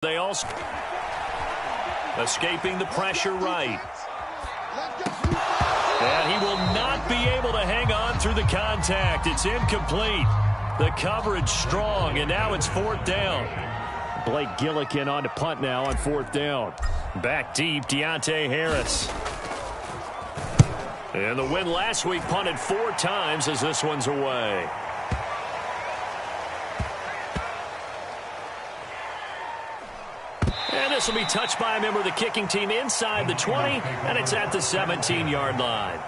They also escaping the pressure right. And he will not be able to hang on through the contact. It's incomplete. The coverage strong, and now it's fourth down. Blake Gillikin on to punt now on fourth down. Back deep, Deontay Harris. And the win last week punted 4 times as this one's away. And this will be touched by a member of the kicking team inside the 20, and it's at the 17-yard line.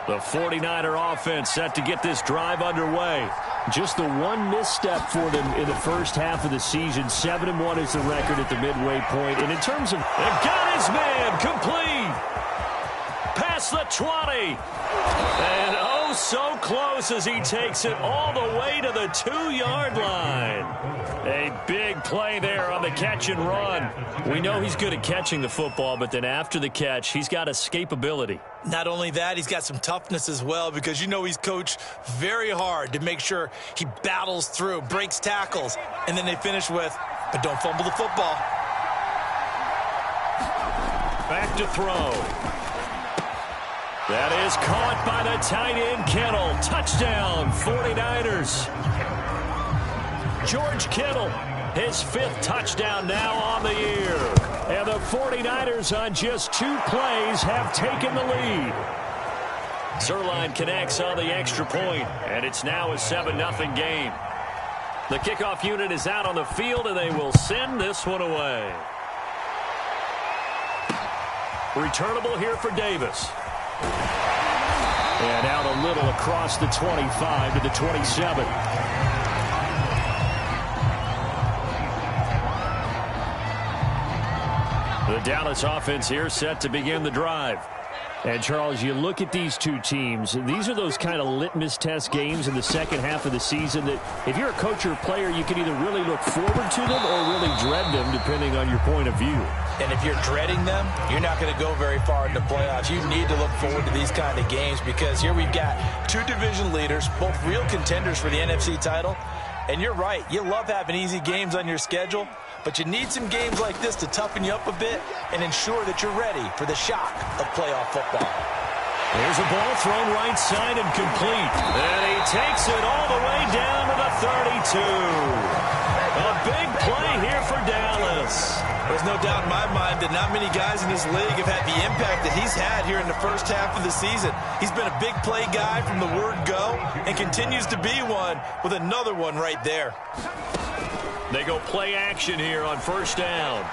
The 49er offense set to get this drive underway. Just the one misstep for them in the first half of the season. 7-1 is the record at the midway point. And in terms of... They've got his man complete. Past the 20. And oh, so close as he takes it all the way to the 2-yard line. A big play there on the catch and run. We know he's good at catching the football, but then after the catch, he's got escapability. Not only that, he's got some toughness as well, because you know he's coached very hard to make sure he battles through, breaks tackles, and then they finish with, but don't fumble the football. Back to throw. That is caught by the tight end, Kittle. Touchdown, 49ers. George Kittle, his 5th touchdown now on the year. And the 49ers on just 2 plays have taken the lead. Zerline connects on the extra point, and it's now a 7-0 game. The kickoff unit is out on the field, and they will send this one away. Returnable here for Davis. And out a little across the 25 to the 27. The Dallas offense here set to begin the drive. And, Charles, you look at these two teams, these are those kind of litmus test games in the second half of the season that if you're a coach or a player, you can either really look forward to them or really dread them, depending on your point of view. And if you're dreading them, you're not going to go very far in the playoffs. You need to look forward to these kind of games, because here we've got 2 division leaders, both real contenders for the NFC title. And you're right, you love having easy games on your schedule, but you need some games like this to toughen you up a bit and ensure that you're ready for the shock of playoff football. Here's a ball thrown right side and complete. And he takes it all the way down to the 32. A big play here for Dallas. There's no doubt in my mind that not many guys in this league have had the impact that he's had here in the first half of the season. He's been a big play guy from the word go and continues to be one with another one right there. They go play action here on first down.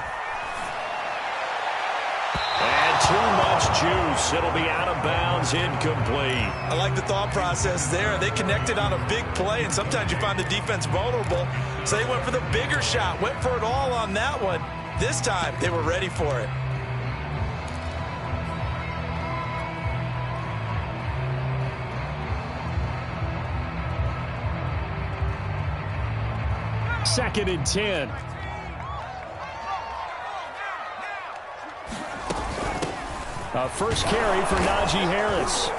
And too much juice. It'll be out of bounds, incomplete. I like the thought process there. They connected on a big play, and sometimes you find the defense vulnerable. So they went for the bigger shot, went for it all on that one. This time, they were ready for it. Second and 10. A first carry for Najee Harris.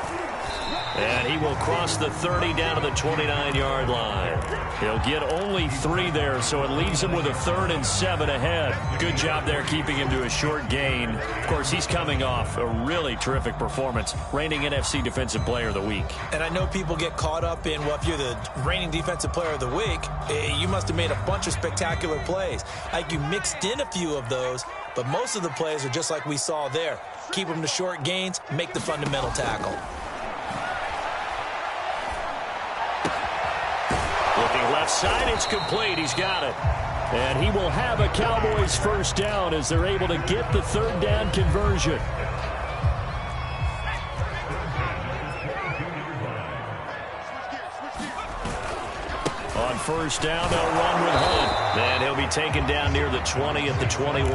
And he will cross the 30 down to the 29-yard line. He'll get only 3 there, so it leaves him with a 3rd and 7 ahead. Good job there keeping him to a short gain. Of course, he's coming off a really terrific performance, reigning NFC Defensive Player of the Week. And I know people get caught up in, well, if you're the reigning Defensive Player of the Week, you must have made a bunch of spectacular plays. Like, you mixed in a few of those, but most of the plays are just like we saw there. Keep them to short gains, make the fundamental tackle. Looking left side, it's complete. He's got it. And he will have a Cowboys first down as they're able to get the 3rd down conversion. On first down, they'll run with Hunt. And he'll be taken down near the 20 at the 21.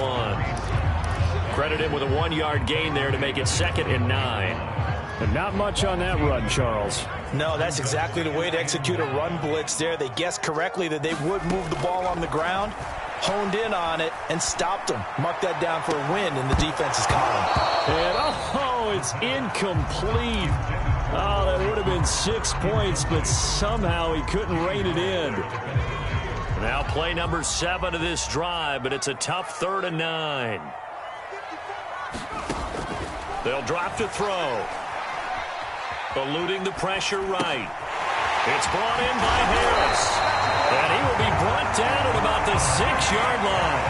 Credit him with a 1-yard gain there to make it 2nd and 9. But not much on that run, Charles. No, that's exactly the way to execute a run blitz there. They guessed correctly that they would move the ball on the ground, honed in on it, and stopped him. Mark that down for a win in the defense's column. And, it's incomplete. Oh, that would have been 6 points, but somehow he couldn't rein it in. Now play number 7 of this drive, but it's a tough 3rd and 9. They'll drop to throw. Eluding the pressure right. It's brought in by Harris. And he will be brought down at about the 6-yard line.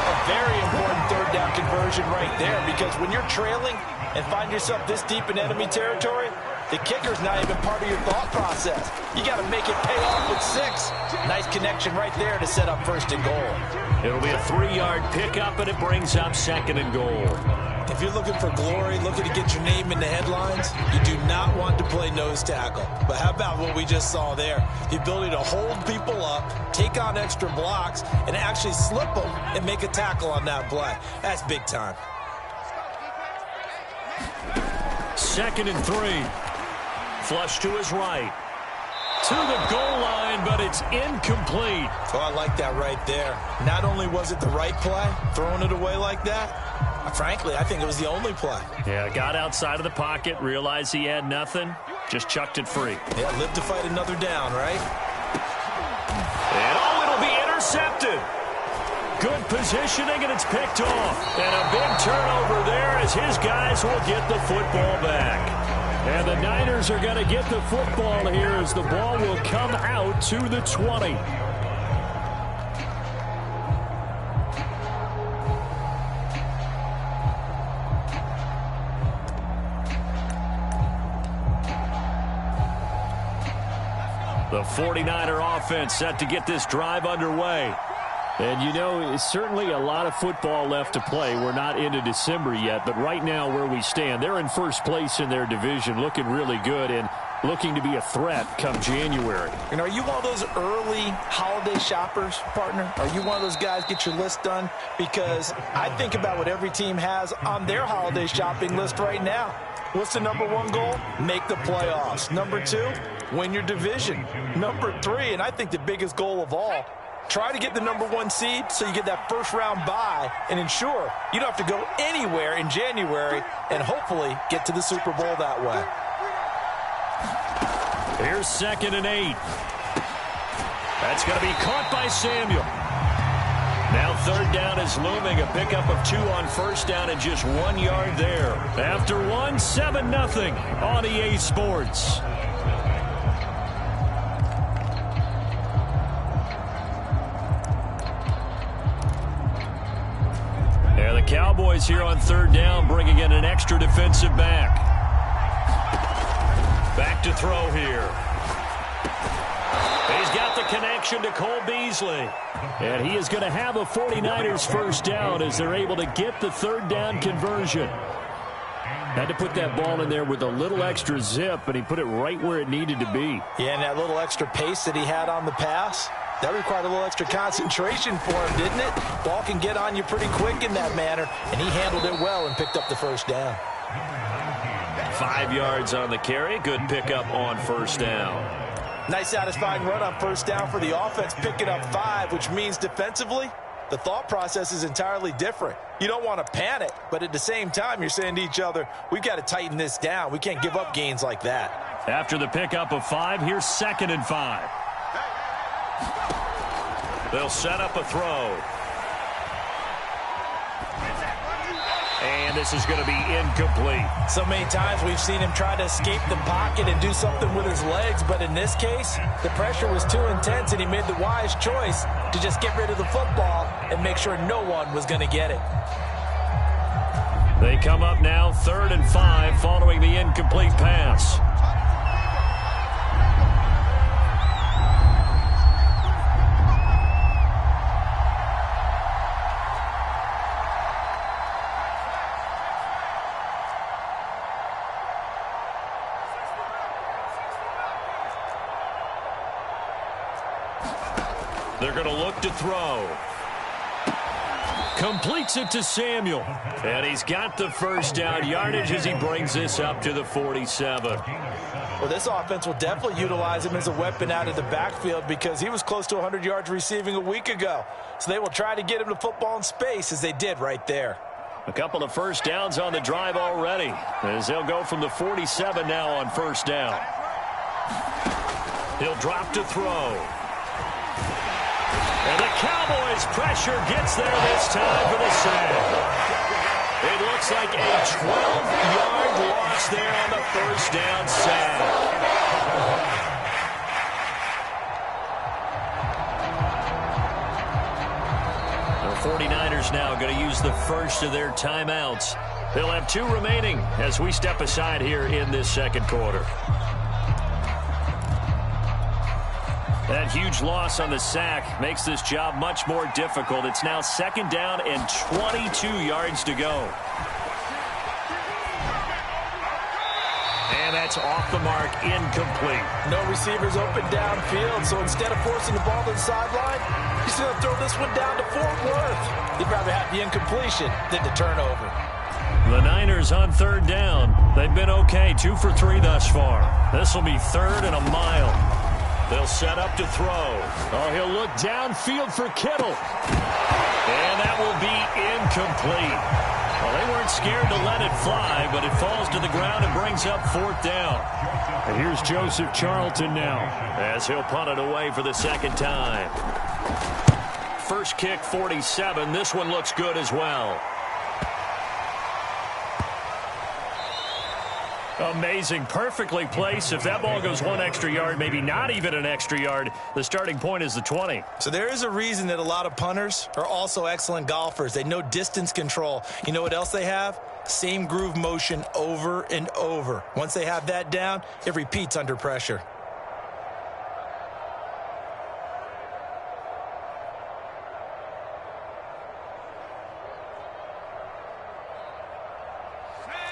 A very important 3rd down conversion right there, because when you're trailing and find yourself this deep in enemy territory, the kicker's not even part of your thought process. You got to make it pay off with 6. Nice connection right there to set up 1st and goal. It'll be a 3-yard pickup, and it brings up 2nd and goal. If you're looking for glory, looking to get your name in the headlines, you do not want to play nose tackle. But how about what we just saw there? The ability to hold people up, take on extra blocks, and actually slip them and make a tackle on that play. That's big time. 2nd and 3. Flush to his right. To the goal line, but it's incomplete. Oh, I like that right there. Not only was it the right play, throwing it away like that, frankly, I think it was the only play. Yeah, got outside of the pocket, realized he had nothing, just chucked it free. Yeah, live to fight another down, right? And, it'll be intercepted. Good positioning, and it's picked off. And a big turnover there as his guys will get the football back. And the Niners are going to get the football here as the ball will come out to the 20. The 49er offense set to get this drive underway. And, it's certainly a lot of football left to play. We're not into December yet, but right now where we stand, they're in 1st place in their division, looking really good and looking to be a threat come January. And are you one of those early holiday shoppers, partner? Are you one of those guys get your list done? Because I think about what every team has on their holiday shopping list right now. What's the number 1 goal? Make the playoffs. Number 2, win your division. Number 3, and I think the biggest goal of all, try to get the number 1 seed so you get that 1st round bye and ensure you don't have to go anywhere in January and hopefully get to the Super Bowl that way. Here's 2nd and 8. That's going to be caught by Samuel. Now 3rd down is looming. A pickup of 2 on 1st down and just 1 yard there. After 1, 7-0 on EA Sports. And the Cowboys here on 3rd down bringing in an extra defensive back. Back to throw here. He's got the connection to Cole Beasley. And he is going to have a 49ers 1st down as they're able to get the 3rd down conversion. Had to put that ball in there with a little extra zip, and he put it right where it needed to be. Yeah, and that little extra pace that he had on the pass, that required a little extra concentration for him, didn't it? Ball can get on you pretty quick in that manner, and he handled it well and picked up the 1st down. 5 yards on the carry. Good pickup on 1st down. Nice satisfying run on 1st down for the offense, picking up 5, which means defensively, the thought process is entirely different. You don't want to panic, but at the same time, you're saying to each other, we've got to tighten this down. We can't give up gains like that. After the pickup of 5, here's 2nd and 5. They'll set up a throw. And this is going to be incomplete. So many times we've seen him try to escape the pocket and do something with his legs, but in this case, the pressure was too intense and he made the wise choice to just get rid of the football and make sure no one was going to get it. They come up now 3rd and 5 following the incomplete pass. They're going to look to throw. Completes it to Samuel. And he's got the first down yardage as he brings this up to the 47. Well, this offense will definitely utilize him as a weapon out of the backfield because he was close to 100 yards receiving a week ago. So they will try to get him the football in space as they did right there. A couple of first downs on the drive already as they'll go from the 47 now on first down. He'll drop to throw. And the Cowboys' pressure gets there this time for the sack. It looks like a 12-yard loss there on the first down sack. The 49ers now going to use the first of their timeouts. They'll have 2 remaining as we step aside here in this second quarter. That huge loss on the sack makes this job much more difficult. It's now second down and 22 yards to go. And that's off the mark, incomplete. No receivers open downfield, so instead of forcing the ball to the sideline, he's going to throw this one down to Fort Worth. He'd rather have the incompletion than the turnover. The Niners on third down. They've been okay, 2 for 3 thus far. This will be third and a mile. They'll set up to throw. Oh, he'll look downfield for Kittle. And that will be incomplete. Well, they weren't scared to let it fly, but it falls to the ground and brings up fourth down. And here's Joseph Charlton now as he'll punt it away for the second time. First kick, 47. This one looks good as well. Amazing, perfectly placed. If that ball goes 1 extra yard, maybe not even an extra yard, the starting point is the 20. So there is a reason that a lot of punters are also excellent golfers. They know distance control. You know what else they have? Same groove motion over and over. Once they have that down, it repeats under pressure.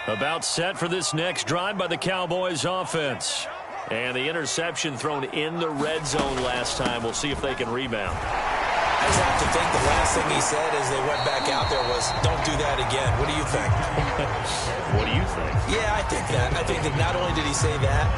About set for this next drive by the Cowboys offense. And the interception thrown in the red zone last time. We'll see if they can rebound. I just have to think the last thing he said as they went back out there was, don't do that again. What do you think? What do you think? Yeah, I think that. I think that not only did he say that,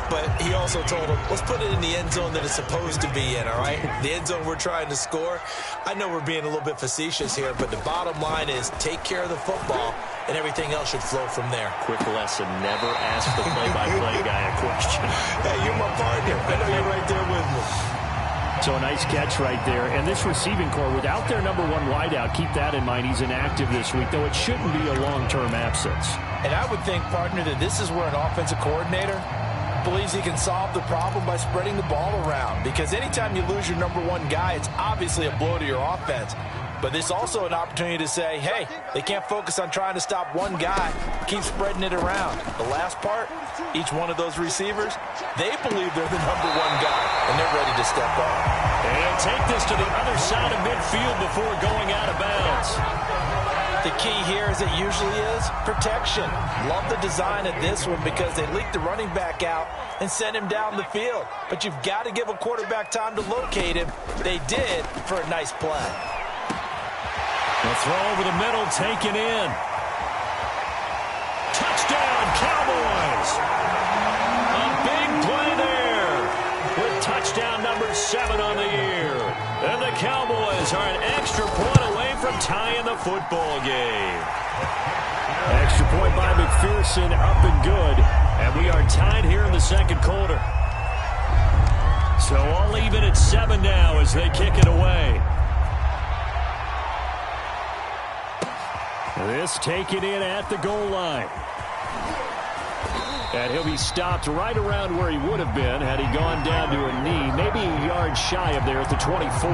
but he also told him, let's put it in the end zone that it's supposed to be in, all right? The end zone we're trying to score. I know we're being a little bit facetious here, but the bottom line is take care of the football, and everything else should flow from there. Quick lesson, never ask the play-by-play guy a question. Hey, you're my partner. I know you're right there with me. So a nice catch right there. And this receiving core, without their number 1 wideout, keep that in mind. He's inactive this week, though it shouldn't be a long-term absence. And I would think, partner, that this is where an offensive coordinator believes he can solve the problem by spreading the ball around. Because anytime you lose your number 1 guy, it's obviously a blow to your offense. But it's also an opportunity to say, hey, they can't focus on trying to stop one guy. Keep spreading it around. The last part, each one of those receivers, they believe they're the number 1 guy, and they're ready to step up. And take this to the other side of midfield before going out of bounds. The key here, as it usually is, protection. Love the design of this one because they leaked the running back out and sent him down the field. But you've got to give a quarterback time to locate him. They did for a nice play. The throw over the middle, taken in. Touchdown, Cowboys. A big play there with touchdown number 7 on the year. And the Cowboys are an extra point away from tying the football game. Extra point by McPherson, up and good. And we are tied here in the second quarter. So I'll leave it at 7 now as they kick it away. This taken in at the goal line. And he'll be stopped right around where he would have been had he gone down to a knee, maybe a yard shy of there at the 24.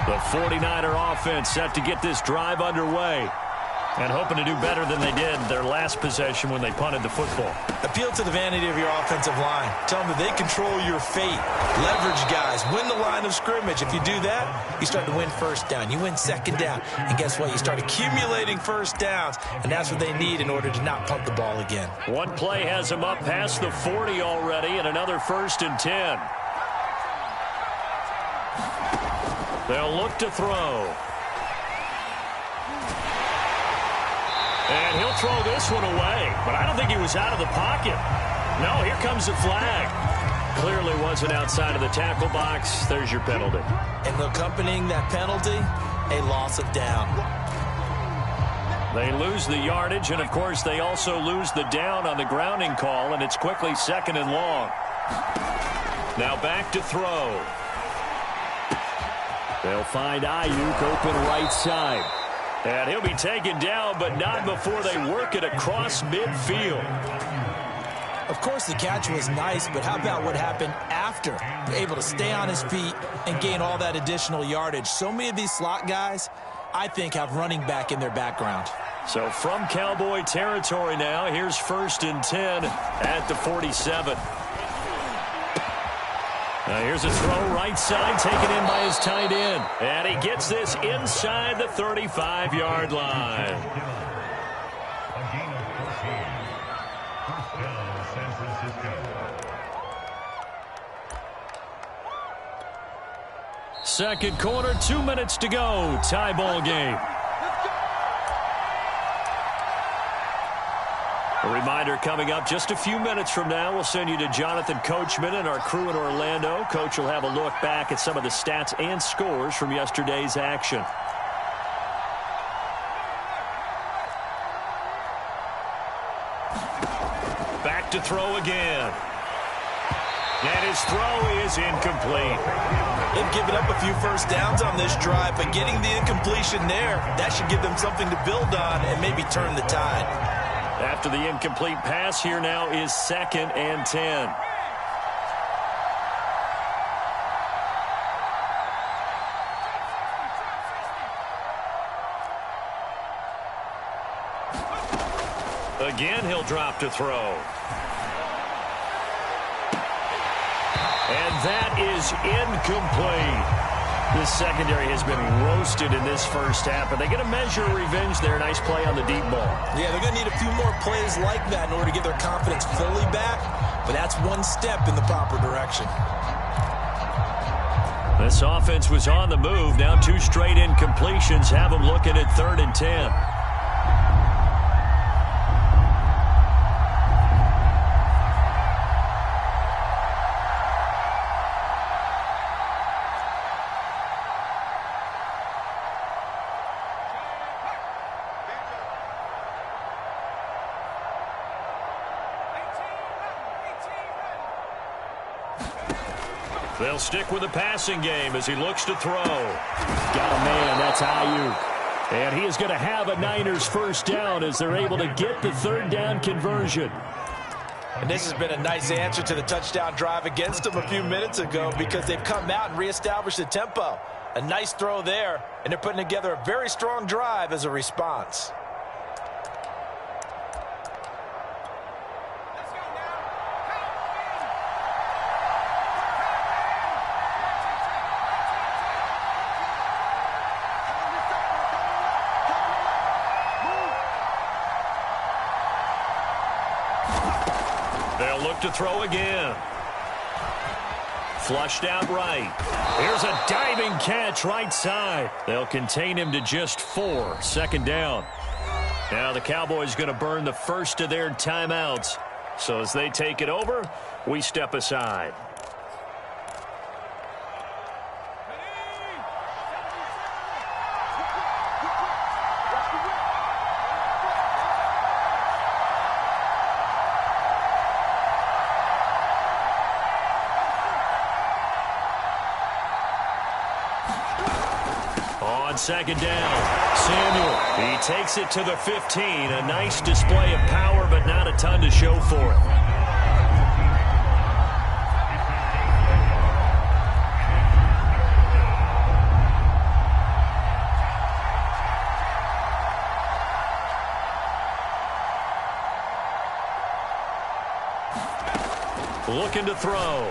The 49er offense set to get this drive underway and hoping to do better than they did their last possession when they punted the football. Appeal to the vanity of your offensive line. Tell them that they control your fate. Leverage guys. Win the line of scrimmage. If you do that, you start to win first down. You win second down. And guess what? You start accumulating first downs. And that's what they need in order to not punt the ball again. One play has them up past the 40 already and another 1st and 10. They'll look to throw. And he'll throw this one away. But I don't think he was out of the pocket. No, here comes the flag. Clearly wasn't outside of the tackle box. There's your penalty. And accompanying that penalty, a loss of down. They lose the yardage, and, of course, they also lose the down on the grounding call, and it's quickly 2nd and long. Now back to throw. They'll find Ayuk open right side. And he'll be taken down, but not before they work it across midfield. Of course, the catch was nice, but how about what happened after? Able to stay on his feet and gain all that additional yardage. So many of these slot guys, I think, have running back in their background. So from Cowboy territory now, here's 1st and 10 at the 47. Now here's a throw right side, taken in by his tight end. And he gets this inside the 35-yard line. Second quarter, 2 minutes to go. Tie ball game. A reminder coming up just a few minutes from now. We'll send you to Jonathan Coachman and our crew in Orlando. Coach will have a look back at some of the stats and scores from yesterday's action. Back to throw again. And his throw is incomplete. They've given up a few first downs on this drive, but getting the incompletion there, that should give them something to build on and maybe turn the tide. After the incomplete pass, here now is 2nd and 10. Again, he'll drop to throw. And that is incomplete. This secondary has been roasted in this first half, but they get a measure of revenge there. Nice play on the deep ball. Yeah, they're going to need a few more plays like that in order to get their confidence fully back, but that's one step in the proper direction. This offense was on the move. Now 2 straight incompletions have them looking at 3rd and 10. They'll stick with the passing game as he looks to throw. Got a man, that's Ayuk. And he is going to have a Niners first down as they're able to get the 3rd down conversion. And this has been a nice answer to the touchdown drive against them a few minutes ago because they've come out and reestablished the tempo. A nice throw there, and they're putting together a very strong drive as a response. They'll look to throw again. Flushed out right. Here's a diving catch right side. They'll contain him to just 4. 2nd down. Now the Cowboys going to burn the first of their timeouts. So as they take it over, we step aside. On 2nd down, Samuel. He takes it to the 15. A nice display of power, but not a ton to show for it. Looking to throw.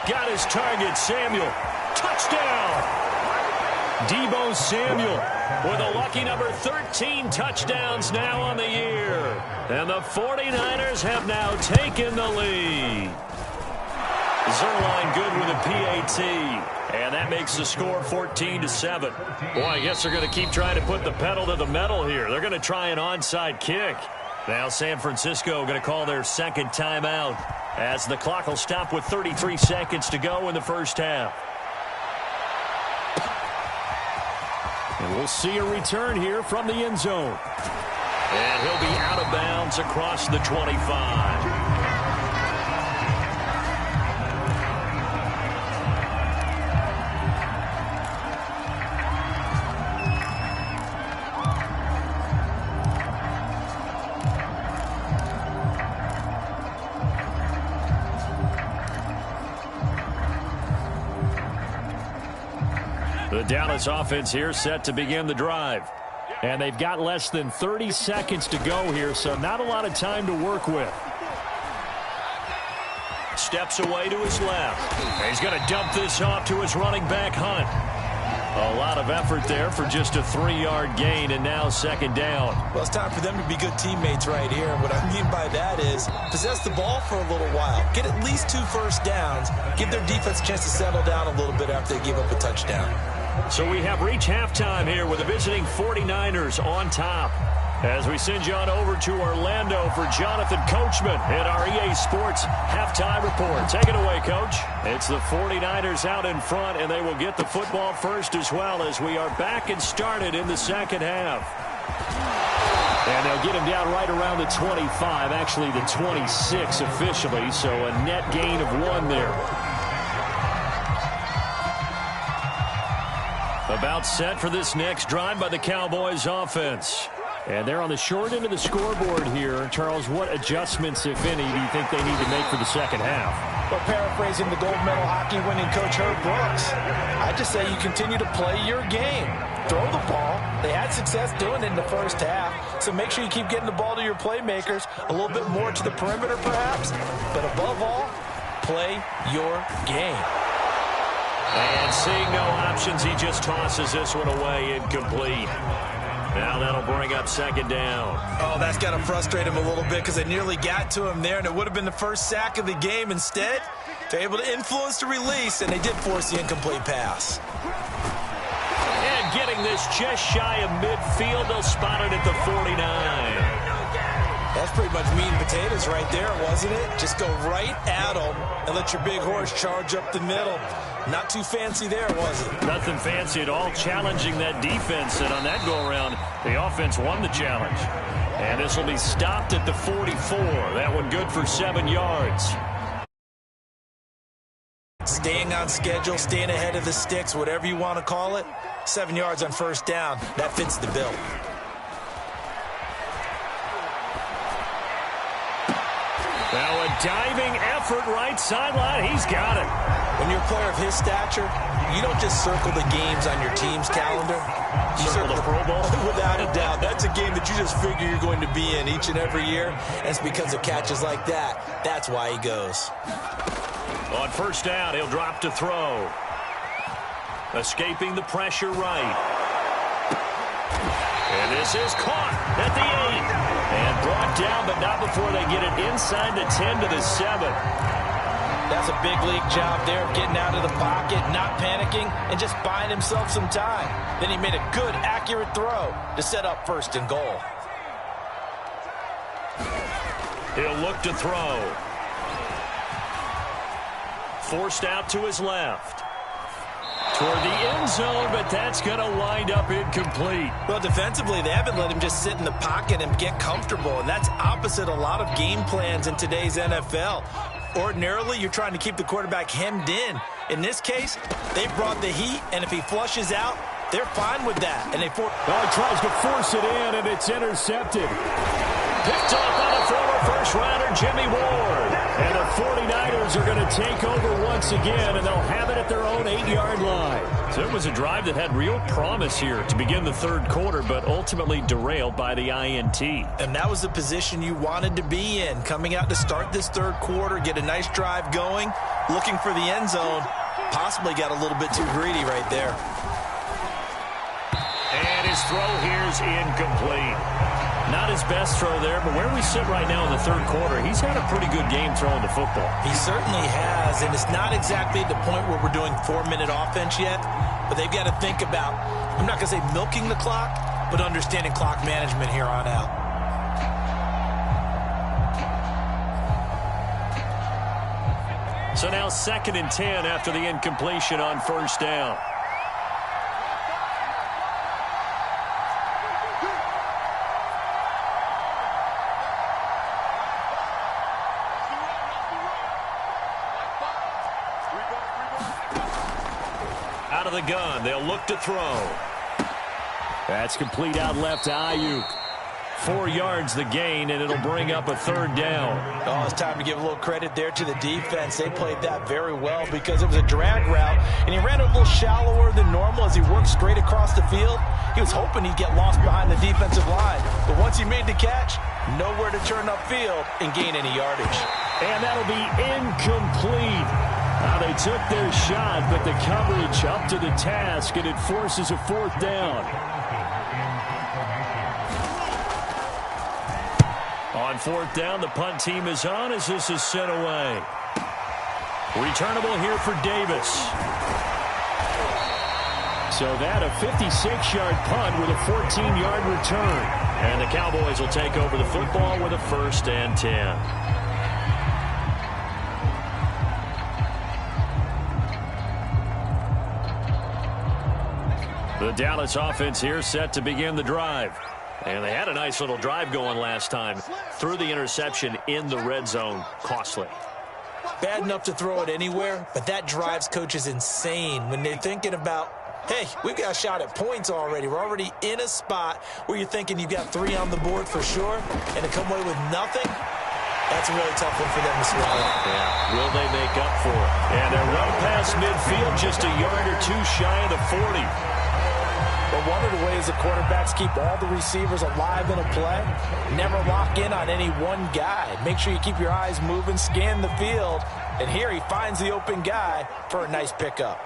Got his target, Samuel. Touchdown! Deebo Samuel with a lucky number 13 touchdowns now on the year. And the 49ers have now taken the lead. Zerline good with a PAT. And that makes the score 14-7. Boy, I guess they're going to keep trying to put the pedal to the metal here. They're going to try an onside kick. Now San Francisco going to call their second timeout as the clock will stop with 33 seconds to go in the first half. And we'll see a return here from the end zone. And he'll be out of bounds across the 25. The Dallas offense here set to begin the drive. And they've got less than 30 seconds to go here, so not a lot of time to work with. Steps away to his left. And he's going to dump this off to his running back, Hunt. A lot of effort there for just a 3-yard gain, and now second down. Well, it's time for them to be good teammates right here. What I mean by that is possess the ball for a little while. Get at least 2 first downs. Give their defense a chance to settle down a little bit after they give up a touchdown. So we have reached halftime here with the visiting 49ers on top. As we send you on over to Orlando for Jonathan Coachman in our EA Sports halftime report. Take it away, Coach. It's the 49ers out in front, and they will get the football first as well as we are back and started in the second half. And they'll get him down right around the 25, actually the 26 officially, so a net gain of 1 there. About set for this next drive by the Cowboys offense. And they're on the short end of the scoreboard here. Charles, what adjustments, if any, do you think they need to make for the second half? Well, paraphrasing the gold medal hockey winning coach Herb Brooks, I just say you continue to play your game. Throw the ball. They had success doing it in the first half, so make sure you keep getting the ball to your playmakers, a little bit more to the perimeter perhaps, but above all, play your game. And seeing no options, he just tosses this one away, incomplete. Now that'll bring up second down. Oh, that's got to frustrate him a little bit because they nearly got to him there, and it would have been the first sack of the game. Instead, they're able to influence the release, and they did force the incomplete pass. And getting this just shy of midfield, they'll spot it at the 49. That's pretty much meat and potatoes right there, wasn't it? Just go right at them and let your big horse charge up the middle. Not too fancy there, was it? Nothing fancy at all, challenging that defense. And on that go-around, the offense won the challenge. And this will be stopped at the 44. That one good for 7 yards. Staying on schedule, staying ahead of the sticks, whatever you want to call it. 7 yards on first down. That fits the bill. Now a diving effort right sideline. He's got it. When you're a player of his stature, you don't just circle the games on your team's calendar. You circle the Pro Bowl. Without a doubt. That's a game that you just figure you're going to be in each and every year. And it's because of catches like that. That's why he goes. On first down, he'll drop to throw. Escaping the pressure right. And this is caught at the 8. And brought down, but not before they get it inside the 10 to the 7. That's a big league job there of getting out of the pocket, not panicking, and just buying himself some time. Then he made a good, accurate throw to set up first and goal. He'll look to throw. Forced out to his left. Toward the end zone, but that's going to wind up incomplete. Well, defensively, they haven't let him just sit in the pocket and get comfortable, and that's opposite a lot of game plans in today's NFL. Ordinarily, you're trying to keep the quarterback hemmed in. In this case, they brought the heat, and if he flushes out, they're fine with that. And he tries to force it in, and it's intercepted. Picked off by the former first-rounder, Jimmy Ward. And the 49ers are going to take over once again, and they'll have it at their own 8-yard line. So it was a drive that had real promise here to begin the third quarter, but ultimately derailed by the INT. And that was the position you wanted to be in, coming out to start this third quarter, get a nice drive going, looking for the end zone. Possibly got a little bit too greedy right there. And his throw here's incomplete. Not his best throw there, but where we sit right now in the third quarter, he's had a pretty good game throwing the football. He certainly has, and it's not exactly at the point where we're doing 4-minute offense yet, but they've got to think about, I'm not going to say milking the clock, but understanding clock management here on out. So now 2nd and 10 after the incompletion on first down. Out of the gun, they'll look to throw. That's complete out left to Ayuk. 4 yards the gain, and it'll bring up a 3rd down. Oh, it's time to give a little credit there to the defense. They played that very well because it was a drag route, and he ran a little shallower than normal as he worked straight across the field. He was hoping he'd get lost behind the defensive line, but once he made the catch, nowhere to turn upfield and gain any yardage. And that'll be incomplete. Now they took their shot, but the coverage up to the task, and it forces a 4th down. On 4th down, the punt team is on as this is sent away. Returnable here for Davis. So that a 56-yard punt with a 14-yard return. And the Cowboys will take over the football with a 1st and 10. The Dallas offense here set to begin the drive. And they had a nice little drive going last time. Threw the interception in the red zone. Costly. Bad enough to throw it anywhere, but that drives coaches insane when they're thinking about, hey, we've got a shot at points already. We're already in a spot where you're thinking you've got 3 on the board for sure, and to come away with nothing, that's a really tough one for them to swallow. Yeah, will they make up for it? And they're right past midfield, just a yard or 2 shy of the 40. But one of the ways the quarterbacks keep all the receivers alive in a play, never lock in on any one guy. Make sure you keep your eyes moving, scan the field, and here he finds the open guy for a nice pickup.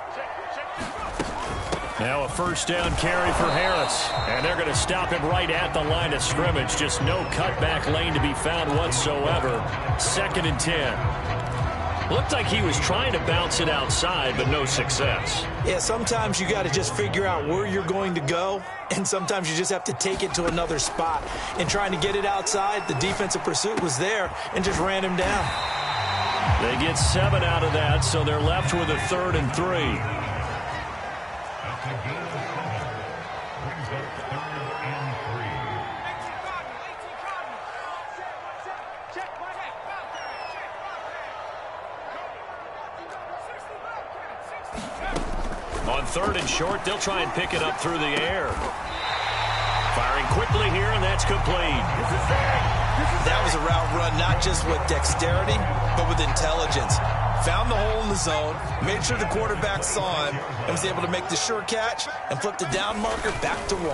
Now a 1st down carry for Harris, and they're going to stop him right at the line of scrimmage. Just no cutback lane to be found whatsoever. 2nd and 10. Looked like he was trying to bounce it outside, but no success. Yeah, sometimes you got to just figure out where you're going to go, and sometimes you just have to take it to another spot. And trying to get it outside, the defensive pursuit was there and just ran him down. They get 7 out of that, so they're left with a 3rd and 3. On 3rd and short, they'll try and pick it up through the air. Firing quickly here, and that's complete. That was a route run not just with dexterity, but with intelligence. Found the hole in the zone, made sure the quarterback saw him, and was able to make the sure catch and flip the down marker back to 1.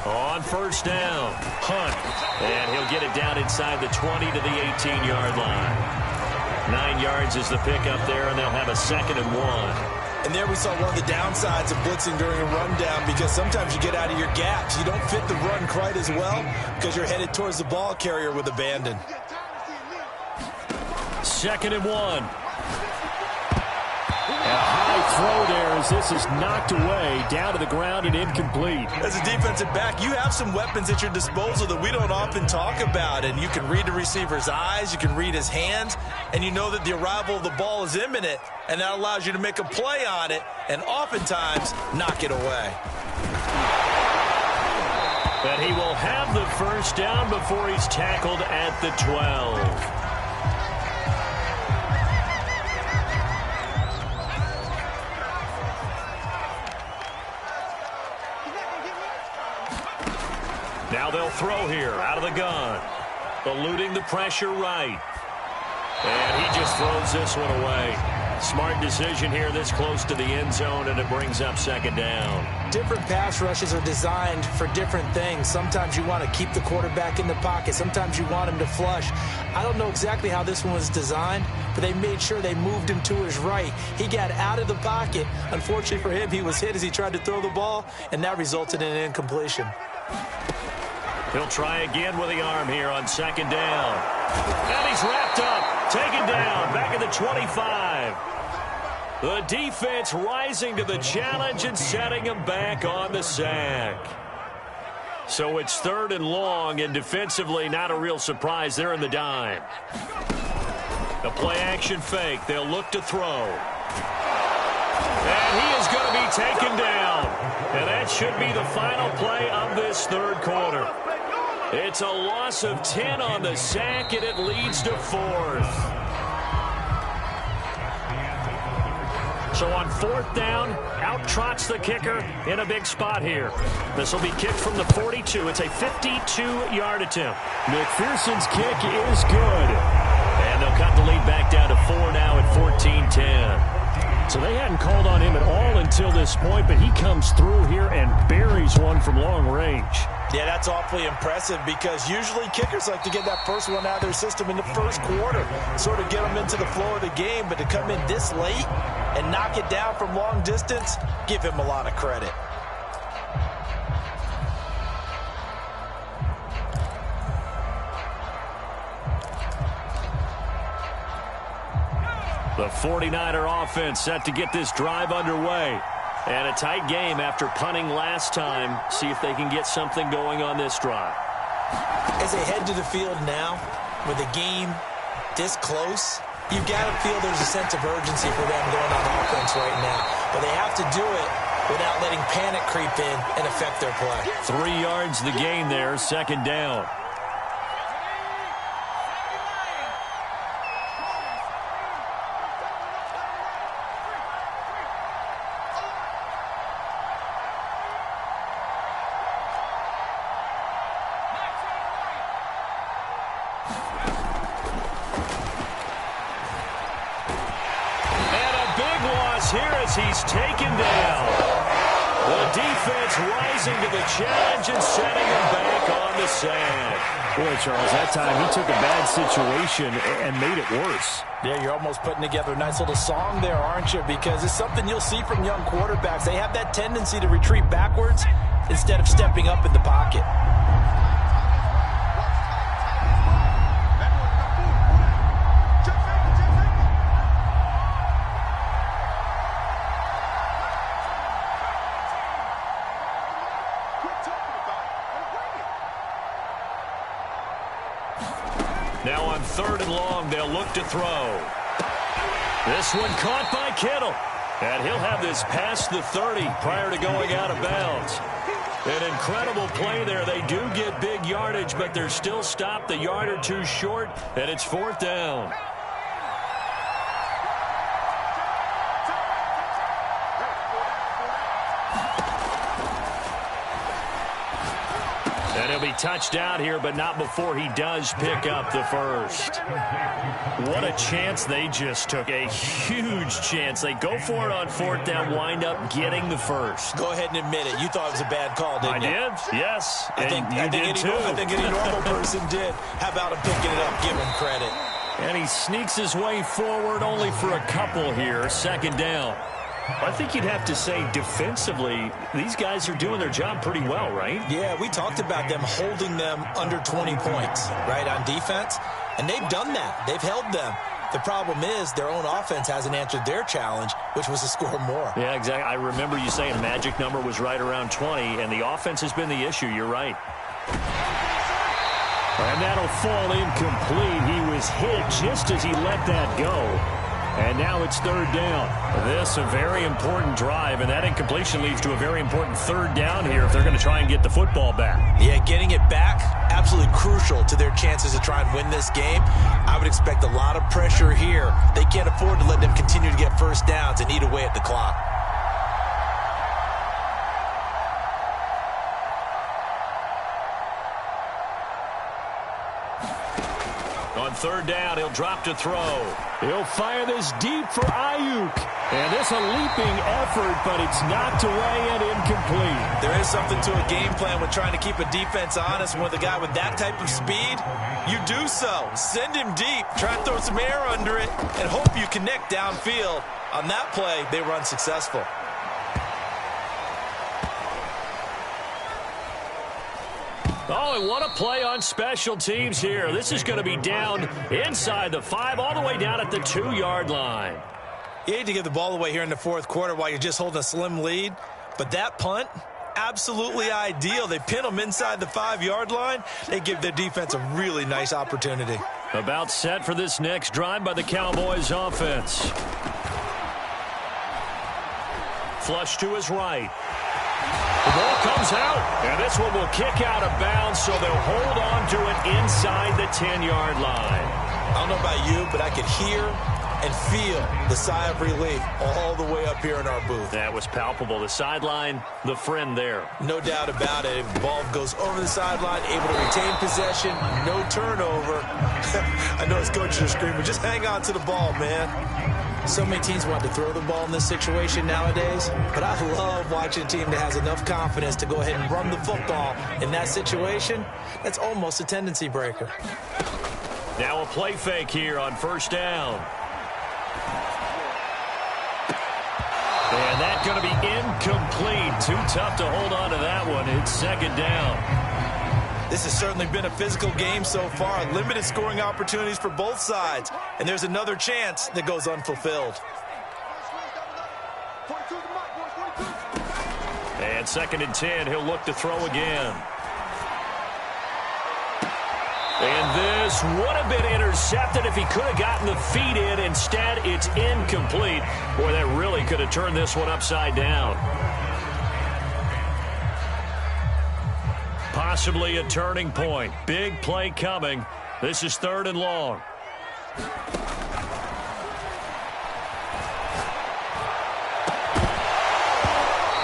On 1st down, Hunt. And he'll get it down inside the 20 to the 18-yard line. 9 yards is the pickup there, and they'll have a 2nd and 1. And there we saw one of the downsides of blitzing during a rundown, because sometimes you get out of your gaps. You don't fit the run quite as well because you're headed towards the ball carrier with abandon. 2nd and 1. A high throw there as this is knocked away, down to the ground and incomplete. As a defensive back, you have some weapons at your disposal that we don't often talk about. And you can read the receiver's eyes, you can read his hands, and you know that the arrival of the ball is imminent. And that allows you to make a play on it and oftentimes knock it away. But he will have the 1st down before he's tackled at the 12. Now they'll throw here out of the gun. Eluding the pressure right. And he just throws this one away. Smart decision here this close to the end zone, and it brings up 2nd down. Different pass rushes are designed for different things. Sometimes you want to keep the quarterback in the pocket. Sometimes you want him to flush. I don't know exactly how this one was designed, but they made sure they moved him to his right. He got out of the pocket. Unfortunately for him, he was hit as he tried to throw the ball, and that resulted in an incompletion. He'll try again with the arm here on second down. And he's wrapped up, taken down, back at the 25. The defense rising to the challenge and setting him back on the sack. So it's 3rd and long, and defensively not a real surprise. They're in the dime. The play-action fake. They'll look to throw. And he is going to be taken down. And that should be the final play of this 3rd quarter. It's a loss of 10 on the sack, and it leads to 4th. So on 4th down, out trots the kicker in a big spot here. This will be kicked from the 42. It's a 52-yard attempt. McPherson's kick is good. And they'll cut the lead back down to 4 now at 14-10. So they hadn't called on him at all until this point, but he comes through here and buries one from long range. Yeah, that's awfully impressive because usually kickers like to get that first one out of their system in the 1st quarter, sort of get them into the flow of the game, but to come in this late and knock it down from long distance, give him a lot of credit. The 49er offense set to get this drive underway. And a tight game after punting last time. See if they can get something going on this drive. As they head to the field now, with a game this close, you've got to feel there's a sense of urgency for them going on offense right now. But they have to do it without letting panic creep in and affect their play. 3 yards the gain there, 2nd down. Here as he's taken down. The defense rising to the challenge and setting him back on the sack. Boy, Charles, that time he took a bad situation and made it worse. Yeah, you're almost putting together a nice little song there, aren't you? Because it's something you'll see from young quarterbacks. They have that tendency to retreat backwards instead of stepping up in the pocket. Now on 3rd and long, they'll look to throw. This one caught by Kittle. And he'll have this past the 30 prior to going out of bounds. An incredible play there. They do get big yardage, but they're still stopped a yard or two short, and it's 4th down. And he'll be touched out here, but not before he does pick up the first. What a chance they just took. A huge chance. They go for it on 4th down, wind up getting the first. Go ahead and admit it. You thought it was a bad call, didn't you? I did, yes. I think any normal person did. How about him picking it up? Give him credit. And he sneaks his way forward only for a couple here. 2nd down. I think you'd have to say defensively, these guys are doing their job pretty well, right? Yeah, we talked about them holding them under 20 points, right, on defense. And they've done that. They've held them. The problem is their own offense hasn't answered their challenge, which was to score more. Yeah, exactly. I remember you saying the magic number was right around 20, and the offense has been the issue. You're right. And that'll fall incomplete. He was hit just as he let that go. And now it's 3rd down. This a very important drive, and that incompletion leads to a very important 3rd down here if they're going to try and get the football back. Yeah, getting it back, absolutely crucial to their chances to try and win this game. I would expect a lot of pressure here. They can't afford to let them continue to get first downs and eat away at the clock. On 3rd down, he'll drop to throw. He'll fire this deep for Ayuk. And this a leaping effort, but it's knocked away and incomplete. There is something to a game plan with trying to keep a defense honest. With a guy with that type of speed, you do so. Send him deep, try to throw some air under it, and hope you connect downfield. On that play, they were unsuccessful. Oh, and what a play on special teams here. This is going to be down inside the 5, all the way down at the 2-yard line. You hate to give the ball away here in the fourth quarter while you're just holding a slim lead, but that punt, absolutely ideal. They pin them inside the 5-yard line. They give their defense a really nice opportunity. About set for this next drive by the Cowboys offense. Flush to his right. The ball comes out, and this one will kick out of bounds, so they'll hold on to it inside the 10-yard line. I don't know about you, but I could hear and feel the sigh of relief all the way up here in our booth. That was palpable. The sideline, the friend there. No doubt about it. If the ball goes over the sideline, able to retain possession, no turnover. I know his coaches are screaming, just hang on to the ball, man. So many teams want to throw the ball in this situation nowadays, but I love watching a team that has enough confidence to go ahead and run the football in that situation. That's almost a tendency breaker. Now a play fake here on first down. And that's going to be incomplete. Too tough to hold on to that one. It's second down. This has certainly been a physical game so far. Limited scoring opportunities for both sides. And there's another chance that goes unfulfilled. And 2nd and 10, he'll look to throw again. And this would have been intercepted if he could have gotten the feet in. Instead, it's incomplete. Boy, that really could have turned this one upside down. Possibly a turning point. Big play coming. This is 3rd and long.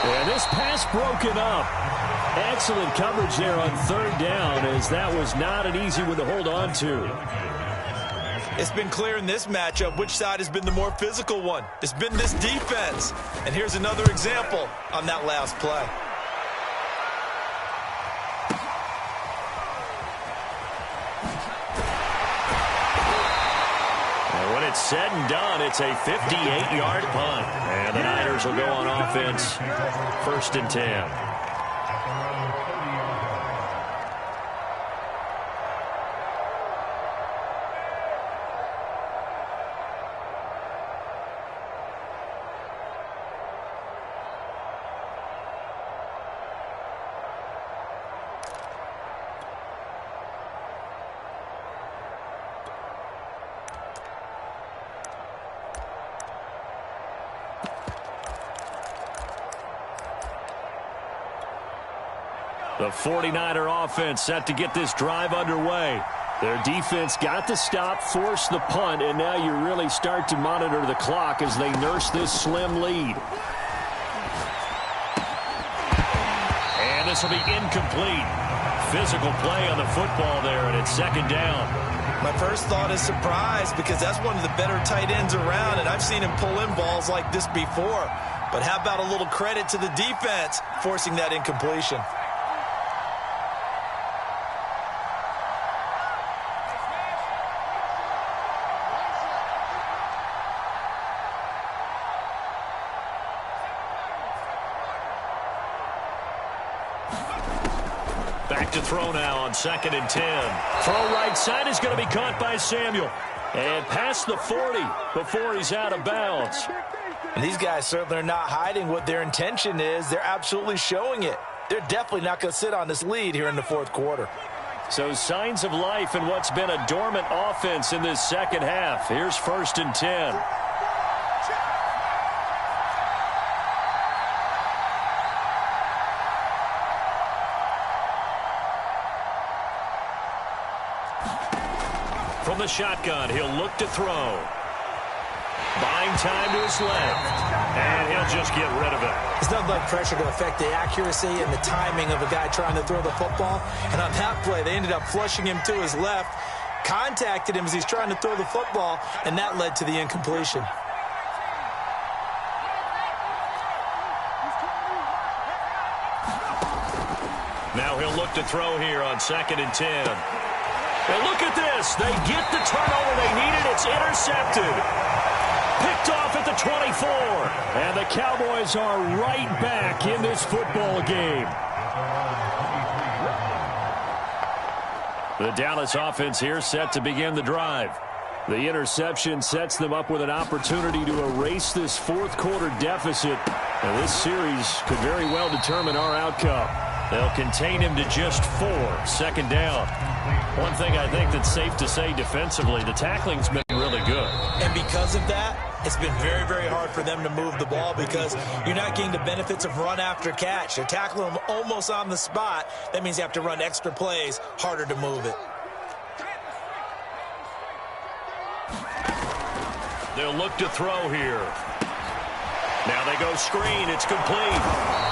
And this pass broken up. Excellent coverage there on 3rd down, as that was not an easy one to hold on to. It's been clear in this matchup which side has been the more physical one. It's been this defense. And here's another example on that last play. And when it's said and done, it's a 58-yard punt. And the Niners will go on offense, 1st and 10. The 49er offense set to get this drive underway. Their defense got the stop, forced the punt, and now you really start to monitor the clock as they nurse this slim lead. And this will be incomplete. Physical play on the football there, and it's 2nd down. My first thought is surprise, because that's one of the better tight ends around, and I've seen him pull in balls like this before. But how about a little credit to the defense forcing that incompletion? Back to throw now on 2nd and 10. Throw right side is going to be caught by Samuel. And past the 40 before he's out of bounds. And these guys certainly are not hiding what their intention is. They're absolutely showing it. They're definitely not going to sit on this lead here in the fourth quarter. So signs of life in what's been a dormant offense in this second half. Here's 1st and 10. From the shotgun, he'll look to throw. Buying time to his left. And he'll just get rid of it. It's nothing like pressure to affect the accuracy and the timing of a guy trying to throw the football. And on that play, they ended up flushing him to his left, contacted him as he's trying to throw the football, and that led to the incompletion. Now he'll look to throw here on 2nd and 10. And look at this. They get the turnover they needed. It's intercepted. Picked off at the 24. And the Cowboys are right back in this football game. The Dallas offense here set to begin the drive. The interception sets them up with an opportunity to erase this fourth-quarter deficit. And this series could very well determine our outcome. They'll contain him to just 4, 2nd down. One thing I think that's safe to say defensively, the tackling's been really good. And because of that, it's been very, very hard for them to move the ball because you're not getting the benefits of run after catch. They're tackling them almost on the spot. That means you have to run extra plays, harder to move it. They'll look to throw here. Now they go screen. It's complete.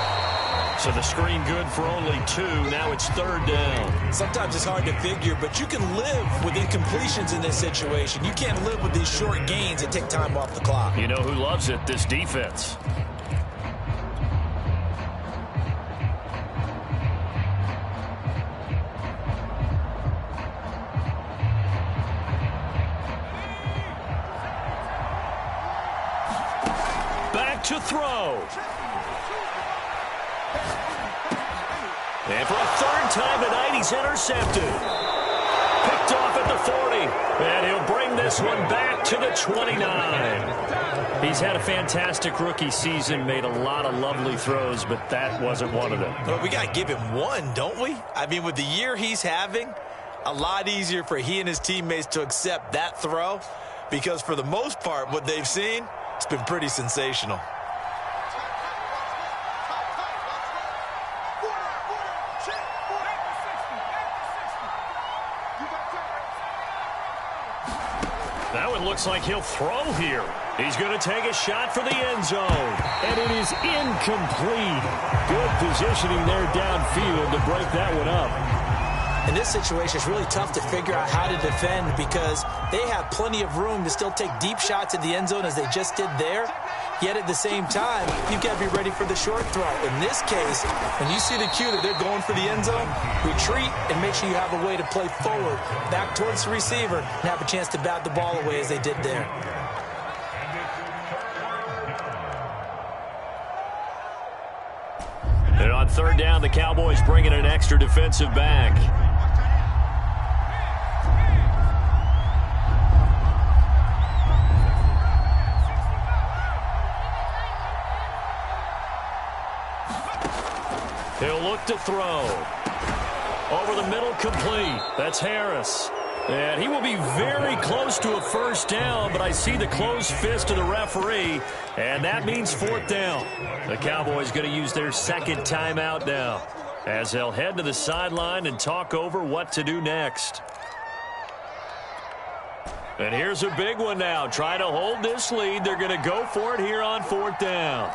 So the screen good for only 2. Now it's 3rd down. Sometimes it's hard to figure, but you can live with incompletions in this situation. You can't live with these short gains that take time off the clock. You know who loves it? This defense. Back to throw. And for a 3rd time tonight, he's intercepted. Picked off at the 40. And he'll bring this one back to the 29. He's had a fantastic rookie season, made a lot of lovely throws, but that wasn't one of them. Well, we got to give him one, don't we? I mean, with the year he's having, a lot easier for he and his teammates to accept that throw because for the most part, what they've seen, it's been pretty sensational. That one looks like he'll throw here. He's going to take a shot for the end zone. And it is incomplete. Good positioning there downfield to break that one up. In this situation, it's really tough to figure out how to defend because they have plenty of room to still take deep shots at the end zone as they just did there. Yet at the same time, you've got to be ready for the short throw. In this case, when you see the cue that they're going for the end zone, retreat and make sure you have a way to play forward, back towards the receiver, and have a chance to bat the ball away as they did there. And on 3rd down, the Cowboys bring in an extra defensive back. He'll look to throw. Over the middle, complete. That's Harris. And he will be very close to a 1st down, but I see the closed fist of the referee, and that means 4th down. The Cowboys going to use their 2nd timeout now as they'll head to the sideline and talk over what to do next. And here's a big one now. Trying to hold this lead. They're going to go for it here on 4th down.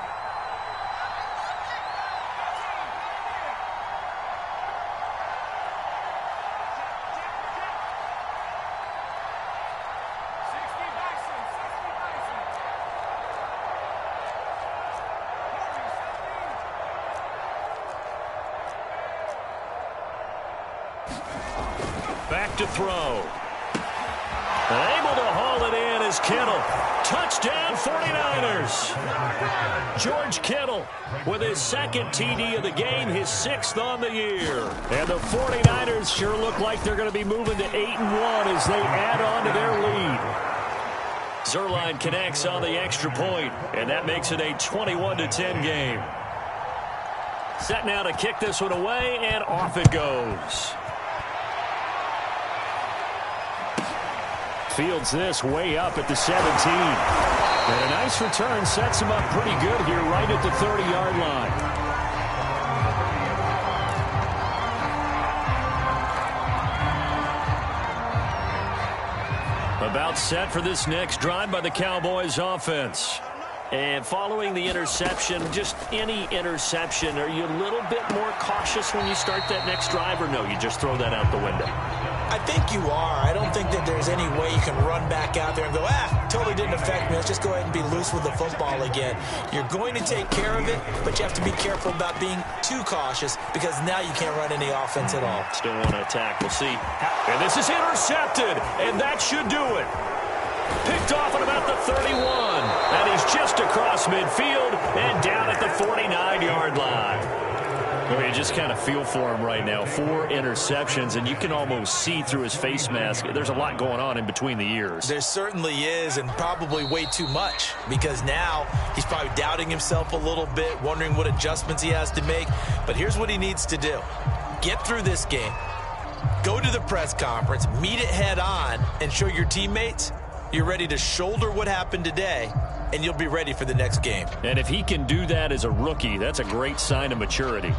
Back to throw. Able to haul it in is Kittle. Touchdown 49ers. George Kittle with his 2nd TD of the game, his 6th on the year. And the 49ers sure look like they're going to be moving to 8-1 as they add on to their lead. Zerline connects on the extra point, and that makes it a 21-10 game. Set now to kick this one away, and off it goes. Fields this way up at the 17. And a nice return sets him up pretty good here right at the 30-yard line. About set for this next drive by the Cowboys offense. And following the interception, just any interception, are you a little bit more cautious when you start that next drive, or no, you just throw that out the window? I think you are. I don't think that there's any way you can run back out there and go, totally didn't affect me. Let's just go ahead and be loose with the football again. You're going to take care of it, but you have to be careful about being too cautious because now you can't run any offense at all. Still want to attack. We'll see. And this is intercepted, and that should do it. Picked off at about the 31, and he's just across midfield and down at the 49-yard line. I mean, just kind of feel for him right now. 4 interceptions, and you can almost see through his face mask. There's a lot going on in between the ears. There certainly is, and probably way too much, because now he's probably doubting himself a little bit, wondering what adjustments he has to make. But here's what he needs to do. Get through this game, go to the press conference, meet it head on, and show your teammates you're ready to shoulder what happened today, and you'll be ready for the next game. And if he can do that as a rookie, that's a great sign of maturity.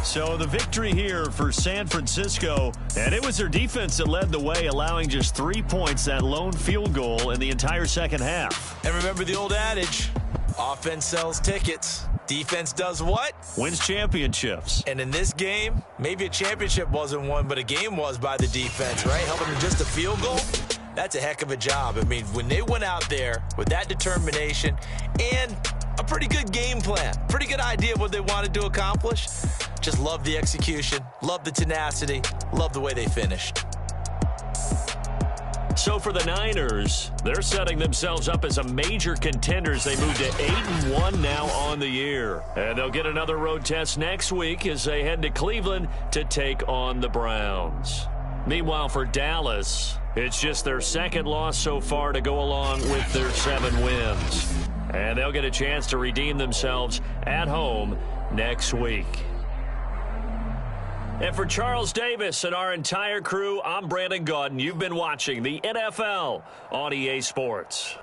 So the victory here for San Francisco, and it was their defense that led the way, allowing just 3 points, that lone field goal in the entire second half. And remember the old adage, offense sells tickets. Defense does what? Wins championships. And in this game, maybe a championship wasn't won, but a game was by the defense, right? Helping them just a field goal. That's a heck of a job. I mean, when they went out there with that determination and a pretty good game plan, pretty good idea of what they wanted to accomplish, just love the execution, love the tenacity, love the way they finished. So for the Niners, they're setting themselves up as a major contender as they move to 8-1 now on the year. And they'll get another road test next week as they head to Cleveland to take on the Browns. Meanwhile, for Dallas, it's just their second loss so far to go along with their 7 wins. And they'll get a chance to redeem themselves at home next week. And for Charles Davis and our entire crew, I'm Brandon Gaudin. You've been watching the NFL on EA Sports.